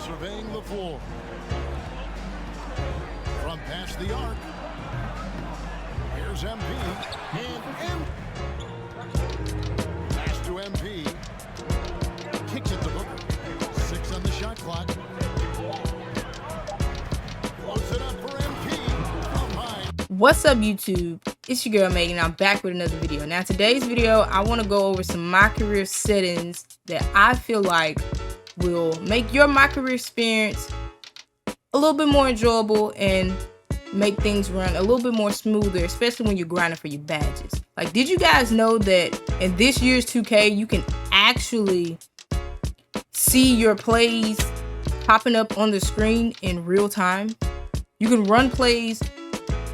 surveying the floor. From past the arc. Here's MP. And pass to MP. Kicks it to Booker. 6 on the shot clock. Close it up for MP. From high. What's up, YouTube? It's your girl Megan. I'm back with another video. Now today's video, I want to go over some Mycareer settings that I feel like will make your Mycareer experience a little bit more enjoyable and make things run a little bit more smoother, especially when you're grinding for your badges. Like, did you guys know that in this year's 2K, you can actually see your plays popping up on the screen in real time? You can run plays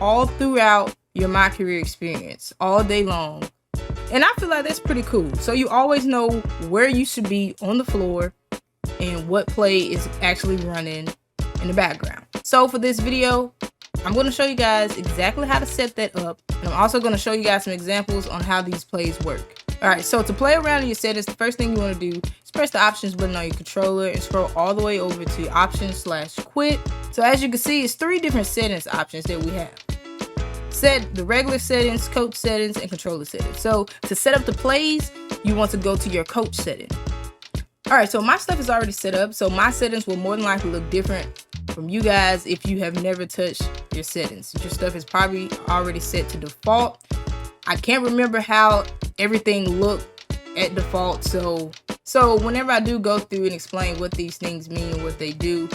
all throughout your Mycareer experience all day long. And I feel like that's pretty cool. So you always know where you should be on the floor and what play is actually running in the background. So for this video, I'm going to show you guys exactly how to set that up. And I'm also going to show you guys some examples on how these plays work. Alright, so to play around in your settings, the first thing you want to do is press the options button on your controller and scroll all the way over to options/quit. So as you can see, it's 3 different settings options that we have. Set the regular settings, coach settings, and controller settings. So to set up the plays, you want to go to your coach setting. Alright, so my stuff is already set up, so my settings will more than likely look different from you guys if you have never touched your settings. Your stuff is probably already set to default. I can't remember how everything looked at default, so whenever I do go through and explain what these things mean and what they do,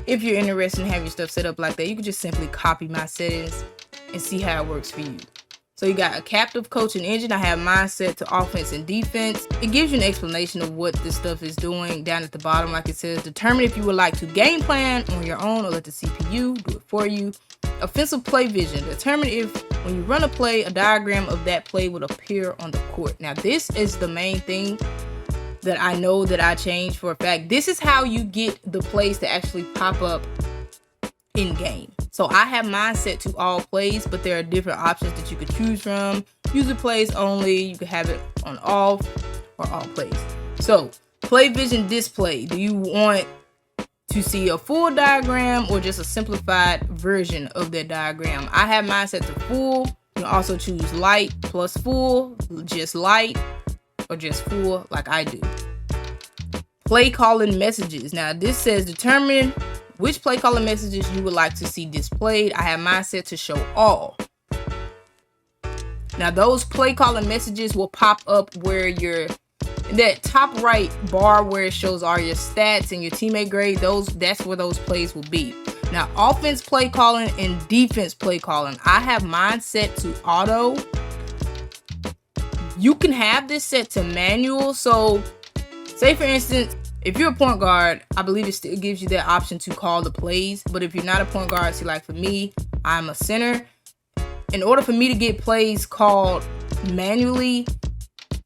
if you're interested in having your stuff set up like that, you can just simply copy my settings and see how it works for you. So you got a captive coaching engine. I have mine set to offense and defense. It gives you an explanation of what this stuff is doing down at the bottom. Like it says, determine if you would like to game plan on your own or let the CPU do it for you. Offensive play vision. Determine if when you run a play, a diagram of that play would appear on the court. Now this is the main thing that I know that I changed for a fact. This is how you get the plays to actually pop up in game. So I have mine set to all plays, but there are different options that you could choose from. User plays only, you could have it on off or all plays. So play vision display. Do you want to see a full diagram or just a simplified version of that diagram? I have mine set to full. You can also choose light plus full, just light, or just full like I do. Play calling messages. Now this says determine which play calling messages you would like to see displayed. I have mine set to show all. Now those play calling messages will pop up where that top right bar where it shows all your stats and your teammate grade, that's where those plays will be. Now offense play calling and defense play calling, I have mine set to auto. You can have this set to manual. So say for instance, if you're a point guard, I believe it still gives you that option to call the plays. But if you're not a point guard, see, like for me, I'm a center. In order for me to get plays called manually,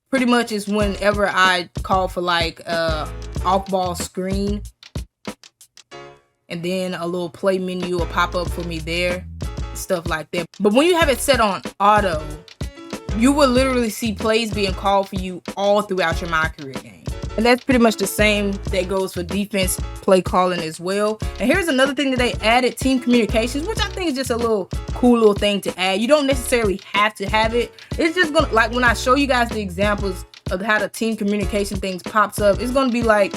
pretty much is whenever I call for like a off-ball screen, and then a little play menu will pop up for me there, stuff like that. But when you have it set on auto, you will literally see plays being called for you all throughout your Mycareer game. And that's pretty much the same that goes for defense play calling as well. And here's another thing that they added, team communications, which I think is just a cool little thing to add. You don't necessarily have to have it. It's just gonna, like when I show you guys the examples of how the team communication things pops up, it's gonna be like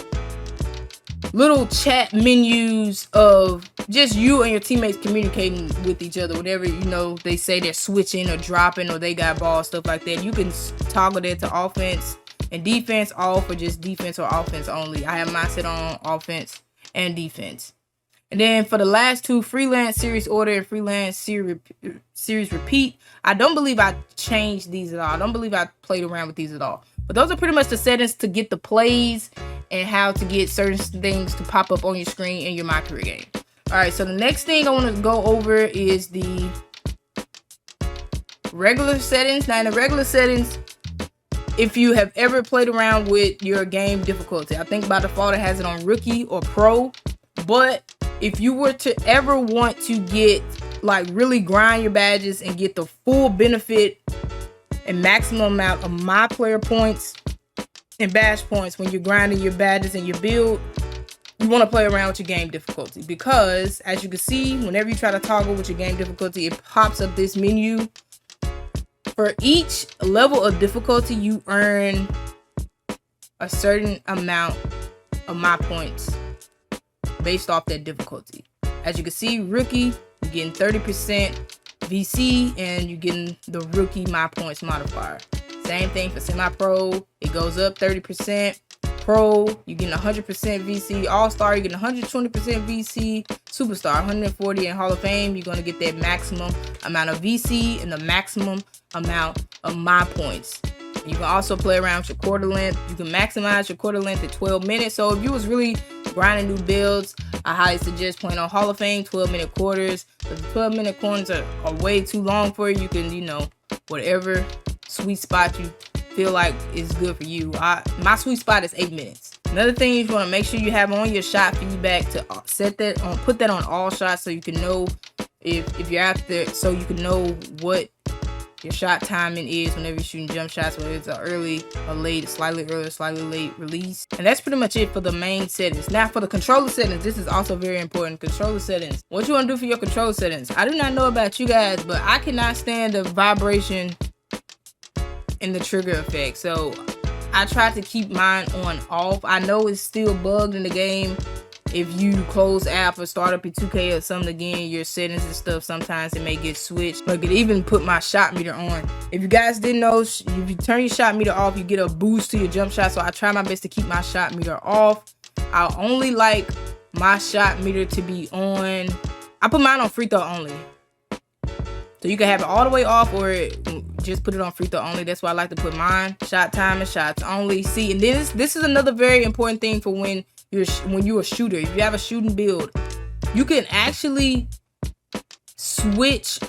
little chat menus of just you and your teammates communicating with each other. Whenever, you know, they say they're switching or dropping or they got balls, stuff like that. You can toggle that to offense and defense, all for just defense or offense only. I have mine set on offense and defense. And then for the last two, freelance series order and freelance series repeat, I don't believe I changed these at all. I don't believe I played around with these at all. But those are pretty much the settings to get the plays and how to get certain things to pop up on your screen in your Mycareer game. Alright, so the next thing I want to go over is the regular settings. Now in the regular settings, if you have ever played around with your game difficulty, I think by default it has it on rookie or pro. But if you were to ever want to get, like, really grind your badges and get the full benefit and maximum amount of my player points and badge points when you're grinding your badges and your build, you want to play around with your game difficulty, because as you can see, whenever you try to toggle with your game difficulty, it pops up this menu. For each level of difficulty, you earn a certain amount of my points based off that difficulty. As you can see, rookie, you're getting 30% VC, and you're getting the rookie my points modifier. Same thing for semi-pro, it goes up 30%. Pro, you're getting 100% VC. All-star, you're getting 120% VC. Superstar, 140. And Hall of Fame, you're going to get that maximum amount of VC and the maximum amount of my points. You can also play around with your quarter length. You can maximize your quarter length at 12 minutes. So if you was really grinding new builds, I highly suggest playing on Hall of Fame 12-minute quarters. But the 12-minute quarters are way too long for you. You can, you know, whatever sweet spot you feel like is good for you. My sweet spot is 8 minutes. Another thing you want to make sure you have on your shot feedback to set that on, put that on all shots, so you can know if you're after, so you can know what your shot timing is whenever you're shooting jump shots, whether it's an early or late, a slightly early or slightly late release. And that's pretty much it for the main settings. Now for the controller settings, this is also very important. Controller settings. What you want to do for your controller settings? I do not know about you guys, but I cannot stand the vibration in the trigger effect. So I try to keep mine on off. I know it's still bugged in the game. If you close app or start up your 2K or something again, your settings and stuff, sometimes it may get switched. But I could even put my shot meter on. If you guys didn't know, if you turn your shot meter off, you get a boost to your jump shot. So I try my best to keep my shot meter off. I only like my shot meter to be on. I put mine on free throw only. So you can have it all the way off, or just put it on free throw only. That's why I like to put mine. Shot time and shots only. See, and this is another very important thing for when you're a shooter. If you have a shooting build, you can actually switch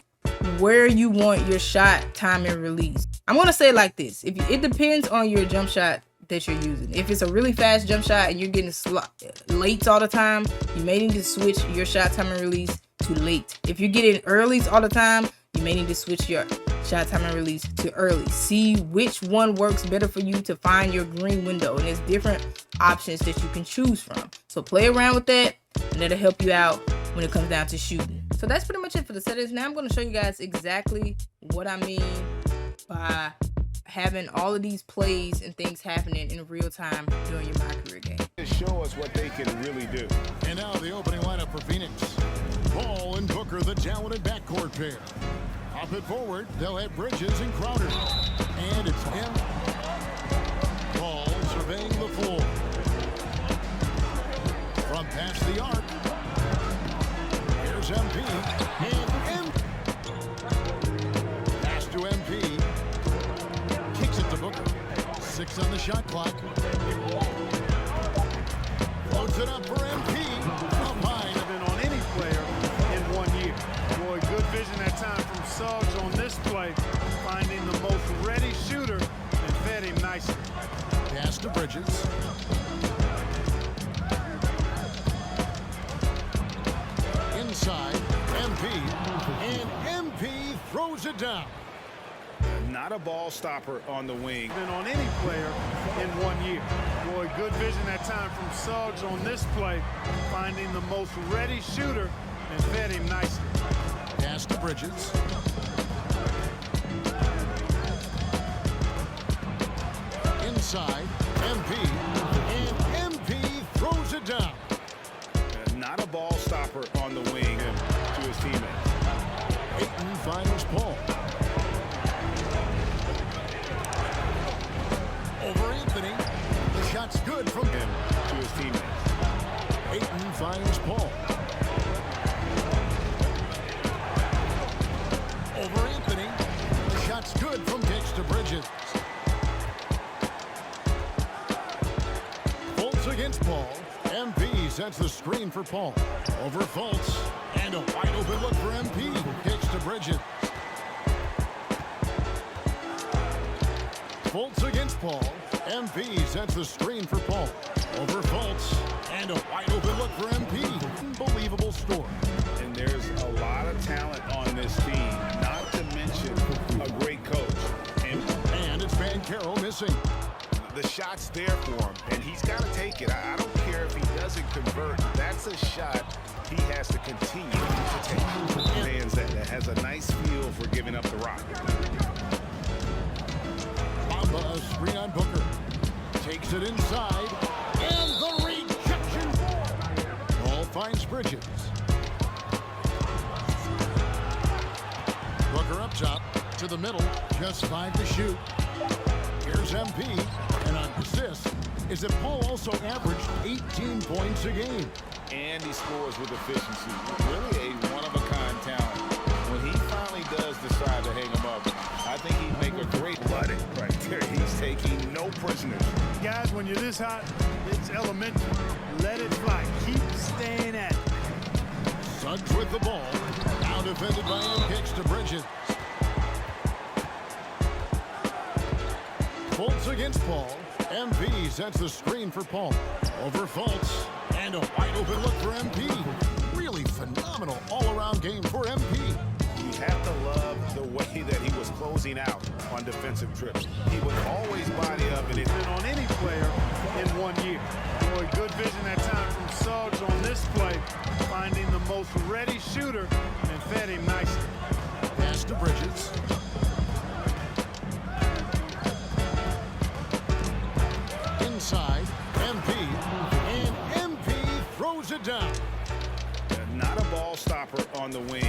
where you want your shot time and release. I'm gonna say it like this: it depends on your jump shot that you're using. If it's a really fast jump shot and you're getting lates all the time, you may need to switch your shot time and release to late. If you're getting earlys all the time, you may need to switch your shot time and release to early. See which one works better for you to find your green window, and there's different options that you can choose from. So play around with that, and that'll help you out when it comes down to shooting. So that's pretty much it for the settings. Now I'm going to show you guys exactly what I mean by having all of these plays and things happening in real time during your Mycareer game. Show us what they can really do. And now the opening lineup for Phoenix. Ball and Booker, the talented backcourt pair. Up it forward, they'll have Bridges and Crowder. And it's him. Ball surveying the floor. From past the arc. Here's MP. And pass to MP. Kicks it to Booker. 6 on the shot clock. Loads it up for MP. Up high. Than on any player in 1 year. Boy, good vision that time from Suggs on this play, finding the most ready shooter and fed him nicely. Pass to Bridges. Inside, MP. And MP throws it down. Not a ball stopper on the wing. Than on any player in 1 year. Boy, good vision that time from Suggs on this play, finding the most ready shooter and fed him nicely. Pass to Bridges. Inside, MP. And MP throws it down. Not a ball stopper on the wing to his teammates. Ayton finds Paul. Over Anthony. The shot's good from him. To his teammates. Ayton finds Paul. Over Anthony. The shot's good from Hicks to Bridges. Fultz against Paul. MP sets the screen for Paul. Over Fultz. And a wide open look for MP. Hicks to Bridges. Fultz against Paul. MP sets the screen for Paul. Over Fultz. And a wide open look for MP. Unbelievable story. And there's a lot of talent on this team, not to mention a great coach. And it's Van Carroll missing. The shot's there for him, and he's got to take it. I don't care if he doesn't convert. a shot he has to continue to take. Man's that has a nice feel for giving up the rock. Bamba, a screen on Booker. Takes it inside. And the rejection. Ball finds Bridges. Booker up top to the middle. Just 5 to shoot. Here's MP. And on assist is that Paul also averaged 18 points a game. And he scores with efficiency. Really a one-of-a-kind talent. When he finally does decide to hang him up, I think he'd make a great buddy right there. He's taking no prisoners. Guys, when you're this hot, it's elementary. Let it fly. Keep staying at it. Suggs with the ball. Now defended by him. Kicks to Bridges. Fultz against Paul. MP sets the screen for Paul. Over Fultz. And a wide open look for MP. Really phenomenal all-around game for MP. You have to love the way that he was closing out on defensive trips. He would always body up, and it Been on any player in 1 year. Boy, good vision that time from Suggs on this play, finding the most ready shooter and fed him nicely. Pass to Bridges. Inside, MP. And MP throws it down. not a ball stopper on the wing.